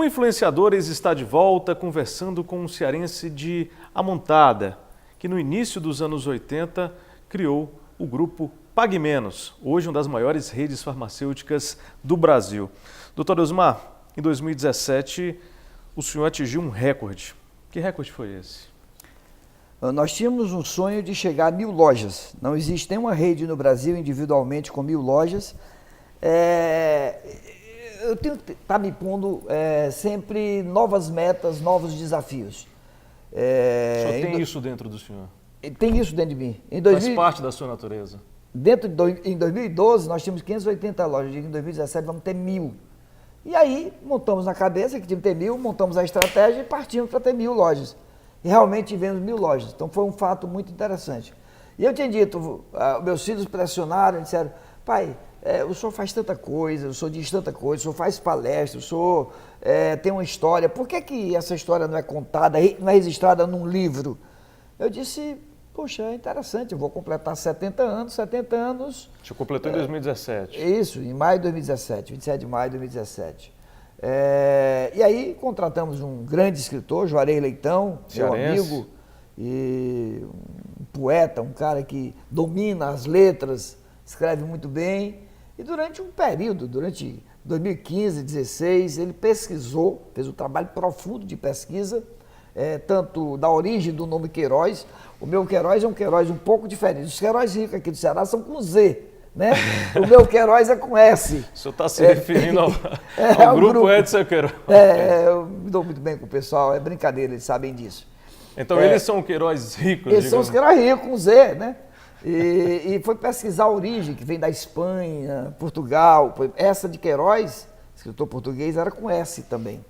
Um Influenciadores está de volta conversando com um cearense de Amontada, que no início dos anos 80 criou o grupo Pague Menos, hoje uma das maiores redes farmacêuticas do Brasil. Doutor Osmar, em 2017 o senhor atingiu um recorde. Que recorde foi esse? Nós tínhamos um sonho de chegar a 1000 lojas. Não existe nenhuma rede no Brasil individualmente com 1000 lojas. Eu tenho que estar me pondo sempre novas metas, novos desafios. O senhor tem isso dentro do senhor? Tem isso dentro de mim. Faz parte da sua natureza? Em 2012 nós tínhamos 580 lojas, em 2017 vamos ter 1000. E aí montamos na cabeça que tínhamos que ter 1000, montamos a estratégia e partimos para ter 1000 lojas. E realmente tivemos 1000 lojas. Então foi um fato muito interessante. E eu tinha dito, meus filhos pressionaram, disseram, pai, o senhor faz tanta coisa, o senhor diz tanta coisa, o senhor faz palestra, o senhor tem uma história, por que essa história não é contada, não é registrada num livro? Eu disse, poxa, é interessante, eu vou completar 70 anos. O senhor completou em 2017. Isso, em maio de 2017, 27 de maio de 2017. E aí contratamos um grande escritor, Juarez Leitão, meu amigo, e um poeta, um cara que domina as letras, escreve muito bem. E durante um período, durante 2015, 2016, ele pesquisou, fez um trabalho profundo de pesquisa, tanto da origem do nome Queiroz. O meu Queiroz é um Queiroz um pouco diferente. Os Queiroz ricos aqui do Ceará são com Z, né? O meu Queiroz é com S. O senhor está se referindo ao grupo Edson Queiroz. Eu me dou muito bem com o pessoal, é brincadeira, eles sabem disso. Então eles são Queiroz ricos, eles são os Queiroz ricos com Z, né? E foi pesquisar a origem, que vem da Espanha, Portugal. Essa de Queiroz, escritor português, era com S também.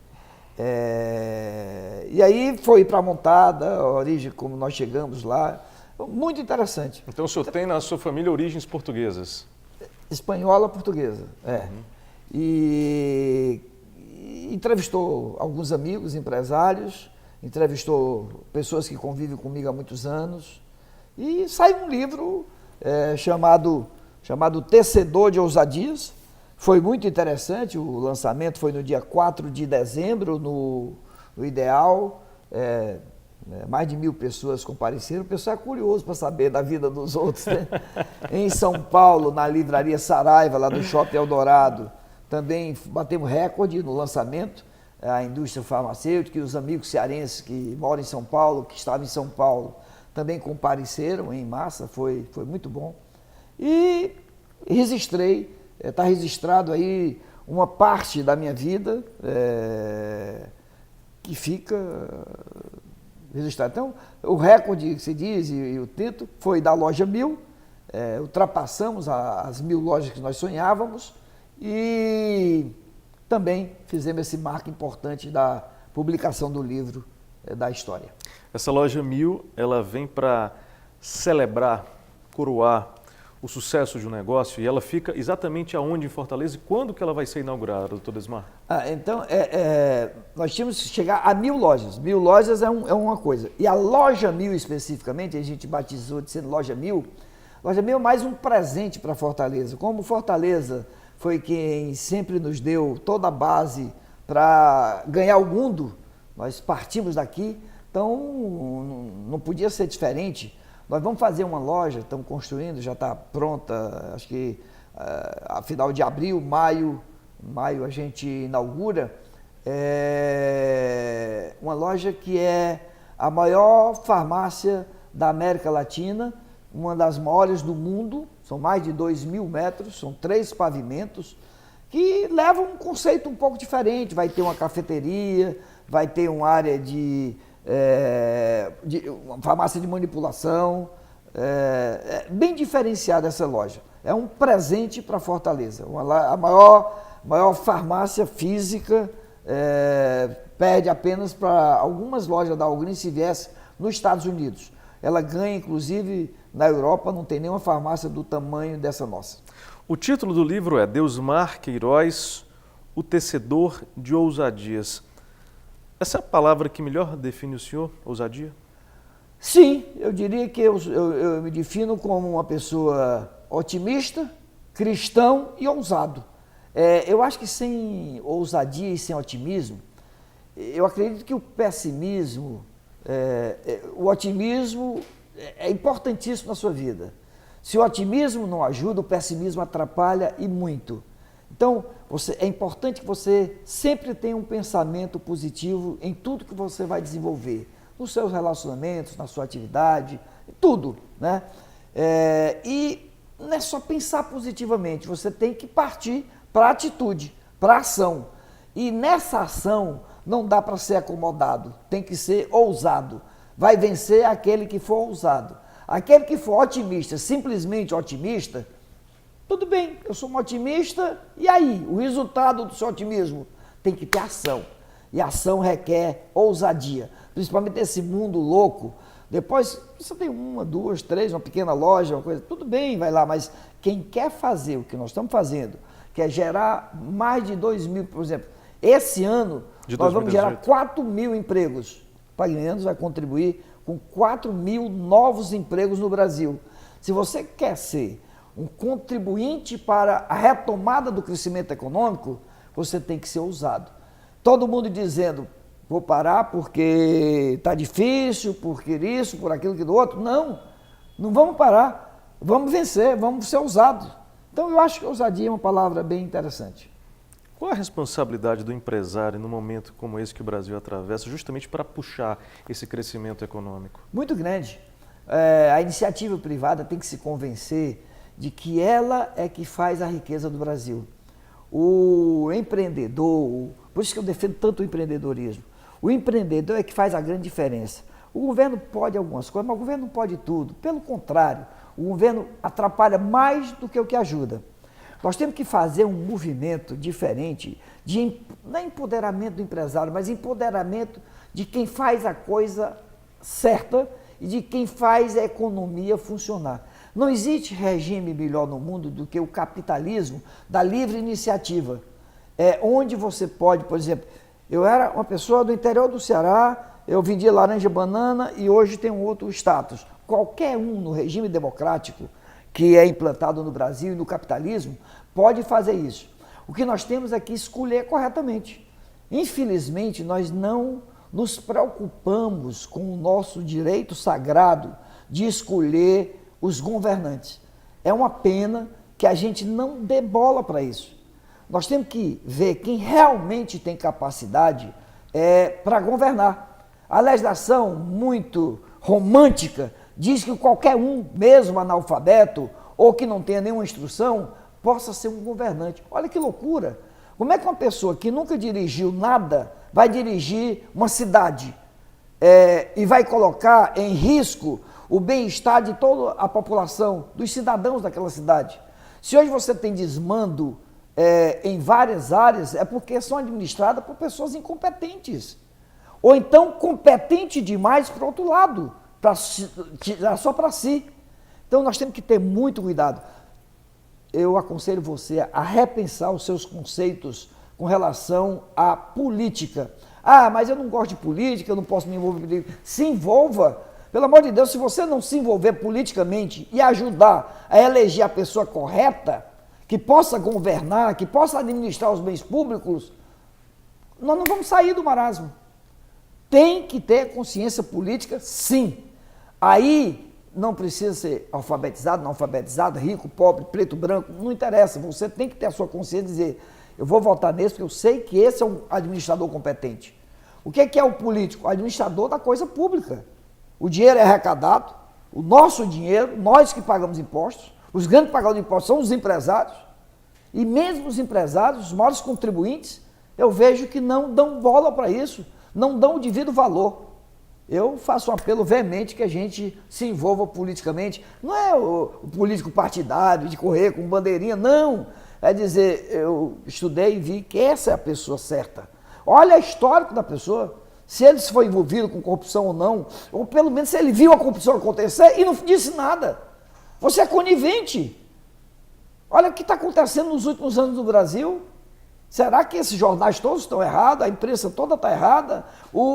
E aí foi para a Montada, a origem, como nós chegamos lá. Muito interessante. Então o senhor tem na sua família origens portuguesas? Espanhola, portuguesa, E entrevistou alguns amigos, empresários, entrevistou pessoas que convivem comigo há muitos anos. E saiu um livro chamado Tecedor de Ousadias. Foi muito interessante, o lançamento foi no dia 4 de dezembro, no Ideal. Mais de 1000 pessoas compareceram. O pessoal é curioso para saber da vida dos outros, né? Em São Paulo, na livraria Saraiva, lá do Shopping Eldorado, também batemos recorde no lançamento. A indústria farmacêutica e os amigos cearenses que moram em São Paulo, que estavam em São Paulo, também compareceram em massa, foi muito bom. E registrei, está registrado aí uma parte da minha vida que fica registrado. Então, o recorde que se diz e o tento foi da loja 1000, ultrapassamos as 1000 lojas que nós sonhávamos e também fizemos esse marco importante da publicação do livro da história. Essa loja 1000, ela vem para celebrar, coroar o sucesso de um negócio e ela fica exatamente aonde em Fortaleza e quando que ela vai ser inaugurada, doutor Osmar? Então, nós tínhamos que chegar a 1000 lojas. 1000 lojas é uma coisa. E a loja 1000 especificamente, a gente batizou de sendo loja 1000. Loja 1000 é mais um presente para Fortaleza. Como Fortaleza foi quem sempre nos deu toda a base para ganhar o mundo, nós partimos daqui. Então, não podia ser diferente. Nós vamos fazer uma loja, estamos construindo, já está pronta, acho que a final de abril, maio a gente inaugura. Uma loja que é a maior farmácia da América Latina, uma das maiores do mundo, são mais de 2000 metros, são 3 pavimentos, que levam um conceito um pouco diferente. Vai ter uma cafeteria, vai ter uma área de uma farmácia de manipulação, bem diferenciada essa loja. É um presente para Fortaleza, a maior farmácia física, perde apenas para algumas lojas da Algrin se viesse nos Estados Unidos. Ela ganha, inclusive, na Europa, não tem nenhuma farmácia do tamanho dessa nossa. O título do livro é Deusmar Queiroz, o Tecedor de Ousadias. Essa é a palavra que melhor define o senhor, ousadia? Sim, eu diria que eu me defino como uma pessoa otimista, cristão e ousado. Eu acho que sem ousadia e sem otimismo, eu acredito que o pessimismo, o otimismo é importantíssimo na sua vida. Se o otimismo não ajuda, o pessimismo atrapalha e muito. Então, é importante que você sempre tenha um pensamento positivo em tudo que você vai desenvolver, nos seus relacionamentos, na sua atividade, tudo, né? E não é só pensar positivamente, você tem que partir para a atitude, para a ação. E nessa ação não dá para ser acomodado, tem que ser ousado. Vai vencer aquele que for ousado. Aquele que for otimista, simplesmente otimista, tudo bem, eu sou um otimista, e aí? O resultado do seu otimismo tem que ter ação. E ação requer ousadia, principalmente nesse mundo louco. Depois, você tem 1, 2, 3, uma pequena loja, uma coisa, tudo bem, vai lá, mas quem quer fazer o que nós estamos fazendo, quer gerar mais de 2.000, por exemplo, esse ano nós vamos gerar 4.000 empregos. O PagMenos vai contribuir com 4.000 novos empregos no Brasil. Se você quer ser um contribuinte para a retomada do crescimento econômico, você tem que ser ousado. Todo mundo dizendo, vou parar porque está difícil, porque isso, por aquilo, que do outro. Não, não vamos parar, vamos vencer, vamos ser ousados. Então eu acho que ousadia é uma palavra bem interessante. Qual a responsabilidade do empresário num momento como esse que o Brasil atravessa, justamente para puxar esse crescimento econômico? Muito grande. A iniciativa privada tem que se convencer de que ela é que faz a riqueza do Brasil. O empreendedor, por isso que eu defendo tanto o empreendedorismo, o empreendedor é que faz a grande diferença. O governo pode algumas coisas, mas o governo não pode tudo. Pelo contrário, o governo atrapalha mais do que o que ajuda. Nós temos que fazer um movimento diferente, não é empoderamento do empresário, mas empoderamento de quem faz a coisa certa e de quem faz a economia funcionar. Não existe regime melhor no mundo do que o capitalismo da livre iniciativa. Onde você pode, por exemplo, eu era uma pessoa do interior do Ceará, eu vendia laranja e banana e hoje tem um outro status. Qualquer um no regime democrático que é implantado no Brasil e no capitalismo, pode fazer isso. O que nós temos é que escolher corretamente. Infelizmente, nós não nos preocupamos com o nosso direito sagrado de escolher os governantes. É uma pena que a gente não dê bola para isso. Nós temos que ver quem realmente tem capacidade para governar. A legislação muito romântica diz que qualquer um, mesmo analfabeto, ou que não tenha nenhuma instrução, possa ser um governante. Olha que loucura! Como é que uma pessoa que nunca dirigiu nada vai dirigir uma cidade e vai colocar em risco o bem-estar de toda a população, dos cidadãos daquela cidade? Se hoje você tem desmando em várias áreas, é porque são administradas por pessoas incompetentes. Ou então competente demais para o outro lado, só para si. Então nós temos que ter muito cuidado. Eu aconselho você a repensar os seus conceitos com relação à política. Ah, mas eu não gosto de política, eu não posso me envolver em política. Se envolva. Pelo amor de Deus, se você não se envolver politicamente e ajudar a eleger a pessoa correta, que possa governar, que possa administrar os bens públicos, nós não vamos sair do marasmo. Tem que ter consciência política, sim. Aí não precisa ser alfabetizado, não alfabetizado, rico, pobre, preto, branco, não interessa. Você tem que ter a sua consciência e dizer, eu vou votar nesse porque eu sei que esse é um administrador competente. O que é o político? O administrador da coisa pública. O dinheiro é arrecadado, o nosso dinheiro, nós que pagamos impostos, os grandes pagadores de impostos são os empresários, e mesmo os empresários, os maiores contribuintes, eu vejo que não dão bola para isso, não dão o devido valor. Eu faço um apelo veemente que a gente se envolva politicamente, não é o político partidário de correr com bandeirinha, não, é dizer, eu estudei e vi que essa é a pessoa certa. Olha o histórico da pessoa, se ele foi envolvido com corrupção ou não, ou pelo menos se ele viu a corrupção acontecer e não disse nada. Você é conivente. Olha o que está acontecendo nos últimos anos no Brasil. Será que esses jornais todos estão errados? A imprensa toda está errada?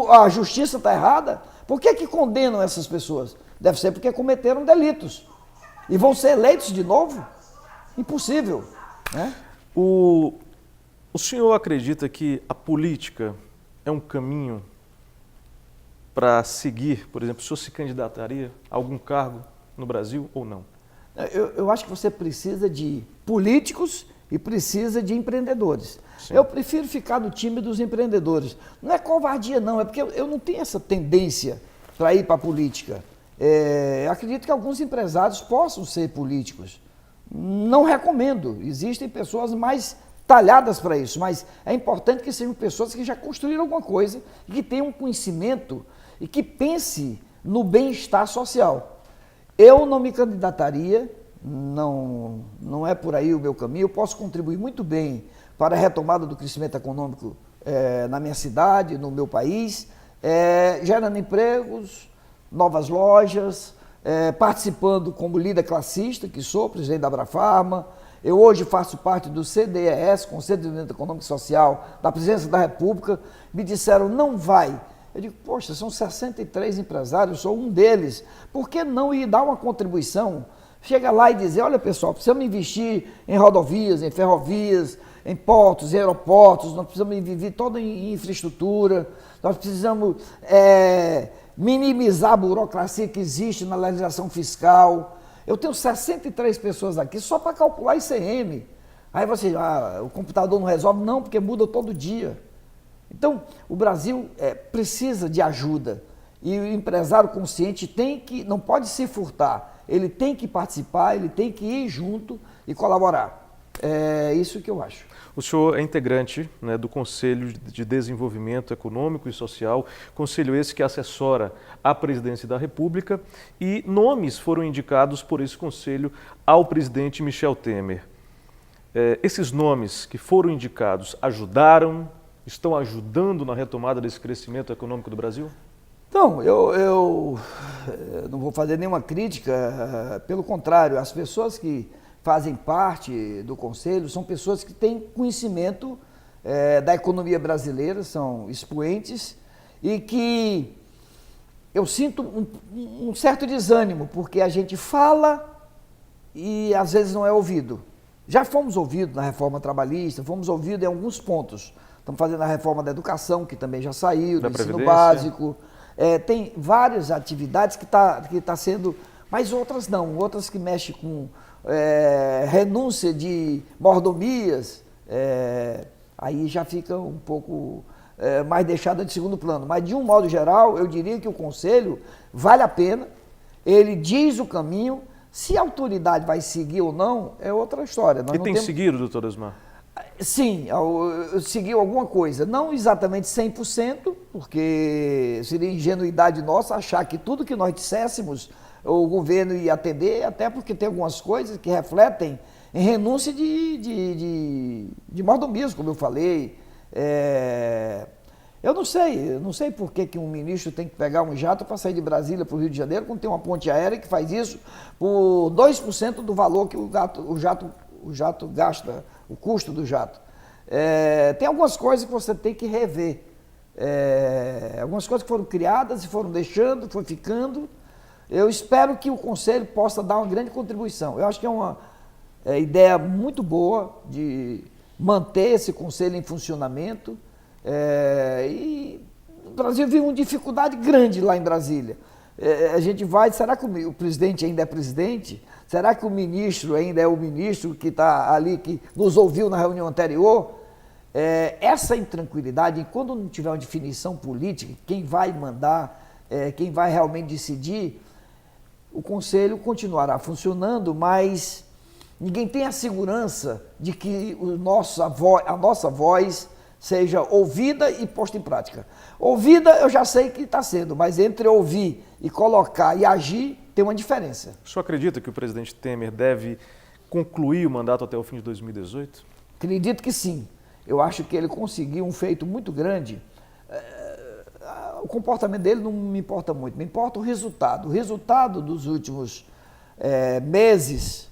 A justiça está errada? Por que condenam essas pessoas? Deve ser porque cometeram delitos. E vão ser eleitos de novo? Impossível, né? O senhor acredita que a política é um caminho para seguir? Por exemplo, o senhor se candidataria a algum cargo no Brasil ou não? Eu acho que você precisa de políticos e precisa de empreendedores. Sim. Eu prefiro ficar no time dos empreendedores. Não é covardia, não, é porque eu não tenho essa tendência para ir para a política. Acredito que alguns empresários possam ser políticos. Não recomendo, existem pessoas mais talhadas para isso, mas é importante que sejam pessoas que já construíram alguma coisa e que tenham conhecimento e que pense no bem-estar social. Eu não me candidataria, não é por aí o meu caminho. Eu posso contribuir muito bem para a retomada do crescimento econômico na minha cidade, no meu país, gerando empregos, novas lojas, participando como líder classista, que sou presidente da Abrafarma. Eu hoje faço parte do CDES, Conselho de Desenvolvimento Econômico e Social, da Presidência da República. Me disseram, não vai. Eu digo, poxa, são 63 empresários, sou um deles. Por que não ir dar uma contribuição? Chega lá e dizer, olha pessoal, precisamos investir em rodovias, em ferrovias, em portos, em aeroportos, nós precisamos investir toda em infraestrutura, nós precisamos minimizar a burocracia que existe na legislação fiscal. Eu tenho 63 pessoas aqui só para calcular ICM. Aí você, o computador não resolve? Não, porque muda todo dia. Então, o Brasil precisa de ajuda e o empresário consciente não pode se furtar, ele tem que participar, ele tem que ir junto e colaborar. É isso que eu acho. O senhor é integrante, né, do Conselho de Desenvolvimento Econômico e Social, conselho esse que assessora a presidência da República, e nomes foram indicados por esse conselho ao presidente Michel Temer. Esses nomes que foram indicados estão ajudando na retomada desse crescimento econômico do Brasil? Então, eu não vou fazer nenhuma crítica, pelo contrário, as pessoas que fazem parte do Conselho são pessoas que têm conhecimento da economia brasileira, são expoentes, e que eu sinto um certo desânimo, porque a gente fala e às vezes não é ouvido. Já fomos ouvidos na reforma trabalhista, fomos ouvidos em alguns pontos. Estamos fazendo a reforma da educação, que também já saiu, do ensino básico. Tem várias atividades que tá sendo, mas outras não, outras que mexem com renúncia de mordomias, aí já fica um pouco mais deixada de segundo plano. Mas, de um modo geral, eu diria que o Conselho vale a pena, ele diz o caminho, se a autoridade vai seguir ou não, é outra história. E tem seguido, doutor Osmar? Sim, seguiu alguma coisa, não exatamente 100%, porque seria ingenuidade nossa achar que tudo que nós disséssemos o governo ia atender, até porque tem algumas coisas que refletem em renúncia de mordomias, como eu falei. Eu não sei por que um ministro tem que pegar um jato para sair de Brasília para o Rio de Janeiro, quando tem uma ponte aérea que faz isso por 2% do valor que o jato gasta, o custo do jato. Tem algumas coisas que você tem que rever. Algumas coisas que foram criadas e foram deixando, foi ficando. Eu espero que o Conselho possa dar uma grande contribuição. Eu acho que é uma ideia muito boa de manter esse Conselho em funcionamento. E o Brasil vive uma dificuldade grande lá em Brasília. A gente vai, será que o presidente ainda é presidente? Será que o ministro ainda é o ministro que está ali, que nos ouviu na reunião anterior? Essa intranquilidade, quando não tiver uma definição política, quem vai mandar, quem vai realmente decidir, o Conselho continuará funcionando, mas ninguém tem a segurança de que a nossa voz seja ouvida e posta em prática. Ouvida eu já sei que está sendo, mas entre ouvir e colocar e agir tem uma diferença. O senhor acredita que o presidente Temer deve concluir o mandato até o fim de 2018? Acredito que sim. Eu acho que ele conseguiu um feito muito grande. O comportamento dele não me importa muito, me importa o resultado. O resultado dos últimos meses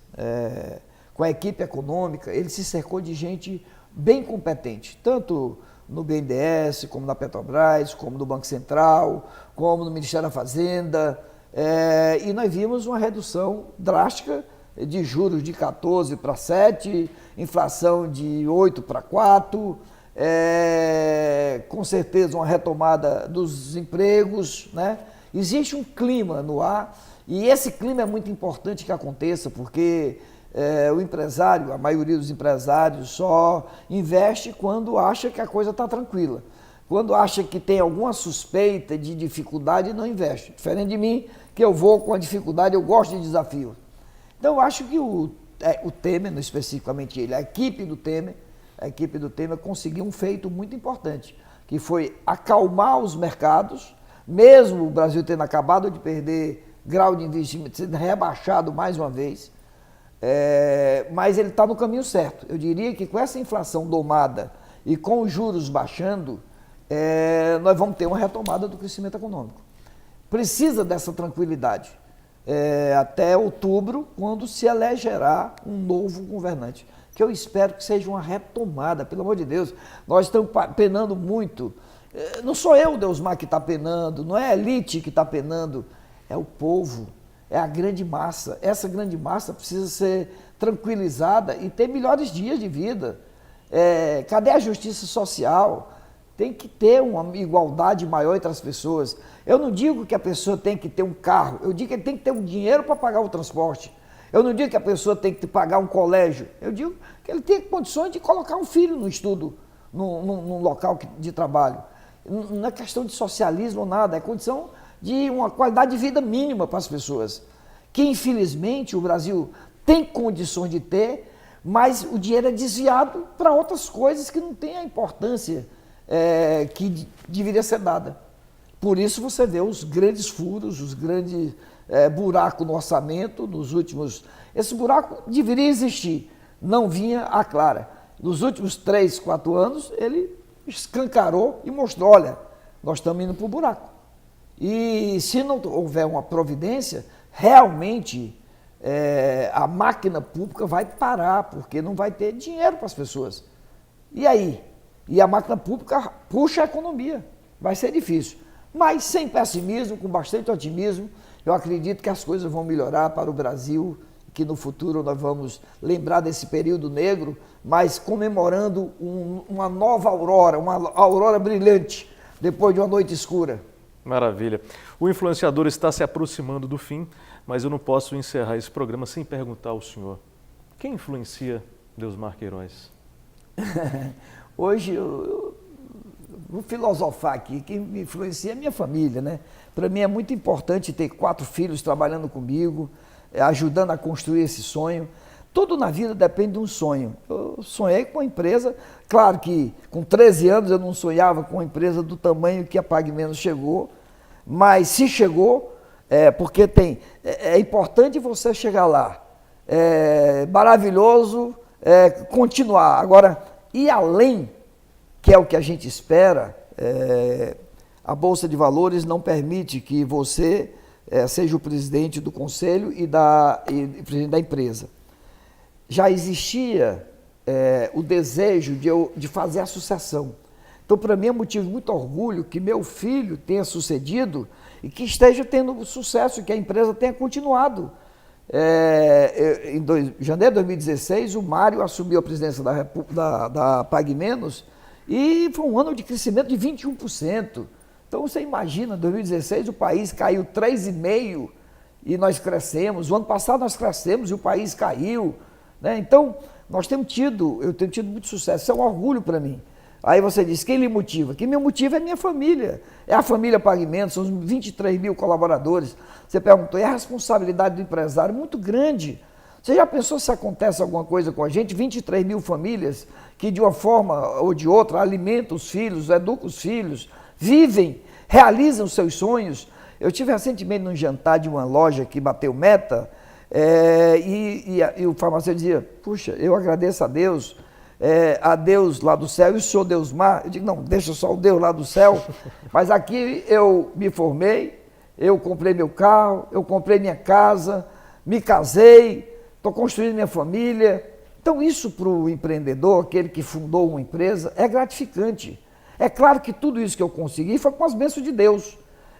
com a equipe econômica, ele se cercou de gente bem competente, tanto no BNDES, como na Petrobras, como no Banco Central, como no Ministério da Fazenda, e nós vimos uma redução drástica de juros de 14 para 7, inflação de 8 para 4, com certeza uma retomada dos empregos, né? Existe um clima no ar e esse clima é muito importante que aconteça, porque o empresário, a maioria dos empresários só investe quando acha que a coisa está tranquila. Quando acha que tem alguma suspeita de dificuldade, não investe. Diferente de mim, que eu vou com a dificuldade, eu gosto de desafio. Então, eu acho que o Temer, especificamente ele, a equipe do Temer conseguiu um feito muito importante, que foi acalmar os mercados, mesmo o Brasil tendo acabado de perder grau de investimento, sendo rebaixado mais uma vez, mas ele está no caminho certo. Eu diria que com essa inflação domada e com os juros baixando, nós vamos ter uma retomada do crescimento econômico. Precisa dessa tranquilidade até outubro, quando se elegerá um novo governante, que eu espero que seja uma retomada, pelo amor de Deus. Nós estamos penando muito. Não sou eu, Deusmar, que está penando, não é a elite que está penando, é o povo, é a grande massa. Essa grande massa precisa ser tranquilizada e ter melhores dias de vida. Cadê a justiça social? Tem que ter uma igualdade maior entre as pessoas. Eu não digo que a pessoa tem que ter um carro, eu digo que ele tem que ter um dinheiro para pagar o transporte. Eu não digo que a pessoa tem que pagar um colégio, eu digo que ele tem condições de colocar um filho no estudo, num local de trabalho. Não é questão de socialismo ou nada, é condição de uma qualidade de vida mínima para as pessoas, que infelizmente o Brasil tem condições de ter, mas o dinheiro é desviado para outras coisas que não têm a importância que deveria ser dada. Por isso você vê os grandes furos, os grandes buracos no orçamento, nos últimos... Esse buraco deveria existir, não vinha à clara. Nos últimos 3, 4 anos, ele escancarou e mostrou, olha, nós estamos indo para o buraco. E se não houver uma providência, realmente a máquina pública vai parar, porque não vai ter dinheiro para as pessoas. E aí? E a máquina pública puxa a economia, vai ser difícil. Mas sem pessimismo, com bastante otimismo, eu acredito que as coisas vão melhorar para o Brasil, que no futuro nós vamos lembrar desse período negro, mas comemorando uma nova aurora, uma aurora brilhante, depois de uma noite escura. Maravilha. O influenciador está se aproximando do fim, mas eu não posso encerrar esse programa sem perguntar ao senhor: quem influencia Deusmar Queiroz? Hoje eu vou filosofar aqui, quem me influencia é a minha família, né? Para mim é muito importante ter 4 filhos trabalhando comigo, ajudando a construir esse sonho. Tudo na vida depende de um sonho. Eu sonhei com uma empresa, claro que com 13 anos eu não sonhava com uma empresa do tamanho que a Pague Menos chegou, mas se chegou, porque é importante você chegar lá. É maravilhoso continuar. Agora, e além, que é o que a gente espera, a Bolsa de Valores não permite que você seja o presidente do conselho e presidente da empresa. Já existia o desejo de fazer a sucessão. Então, para mim, é motivo de muito orgulho que meu filho tenha sucedido e que esteja tendo sucesso, que a empresa tenha continuado. Em janeiro de 2016, o Mário assumiu a presidência da Pague Menos e foi um ano de crescimento de 21%. Então você imagina, em 2016 o país caiu 3,5% e nós crescemos. O ano passado nós crescemos e o país caiu, né? Então eu tenho tido muito sucesso, isso é um orgulho para mim. Aí você diz, quem lhe motiva? Quem me motiva é minha família, é a família Pague Menos, são os 23 mil colaboradores. Você perguntou, e a responsabilidade do empresário é muito grande. Você já pensou se acontece alguma coisa com a gente? 23 mil famílias que de uma forma ou de outra alimentam os filhos, educam os filhos, vivem, realizam os seus sonhos. Eu tive recentemente num jantar de uma loja que bateu meta e o farmacêutico dizia, puxa, eu agradeço a Deus lá do céu, e o senhor Deusmar? Eu digo, não, deixa só o Deus lá do céu, mas aqui eu me formei, eu comprei meu carro, eu comprei minha casa, me casei, estou construindo minha família. Então isso para o empreendedor, aquele que fundou uma empresa, é gratificante. É claro que tudo isso que eu consegui foi com as bênçãos de Deus.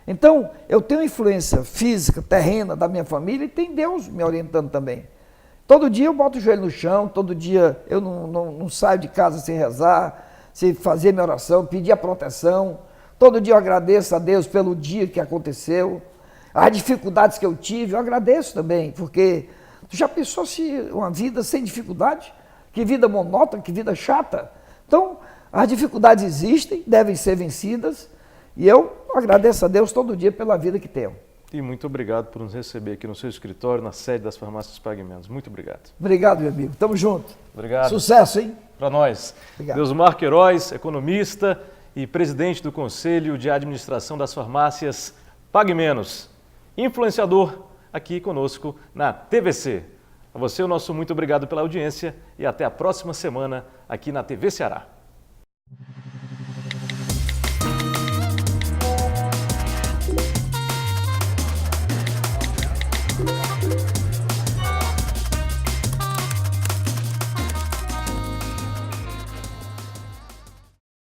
Então eu tenho influência física, terrena da minha família e tem Deus me orientando também. Todo dia eu boto o joelho no chão, todo dia eu não saio de casa sem rezar, se fazer minha oração, pedir a proteção. Todo dia eu agradeço a Deus pelo dia que aconteceu. As dificuldades que eu tive, eu agradeço também, porque tu já pensou se uma vida sem dificuldade? Que vida monótona, que vida chata? Então, as dificuldades existem, devem ser vencidas, e eu agradeço a Deus todo dia pela vida que tenho. E muito obrigado por nos receber aqui no seu escritório, na sede das farmácias Pague Menos. Muito obrigado. Obrigado, meu amigo. Tamo junto. Obrigado. Sucesso, hein? Para nós. Obrigado. Deusmar Queiroz, economista e presidente do Conselho de Administração das Farmácias Pague Menos. Influenciador aqui conosco na TVC. A você o nosso muito obrigado pela audiência e até a próxima semana aqui na TV Ceará.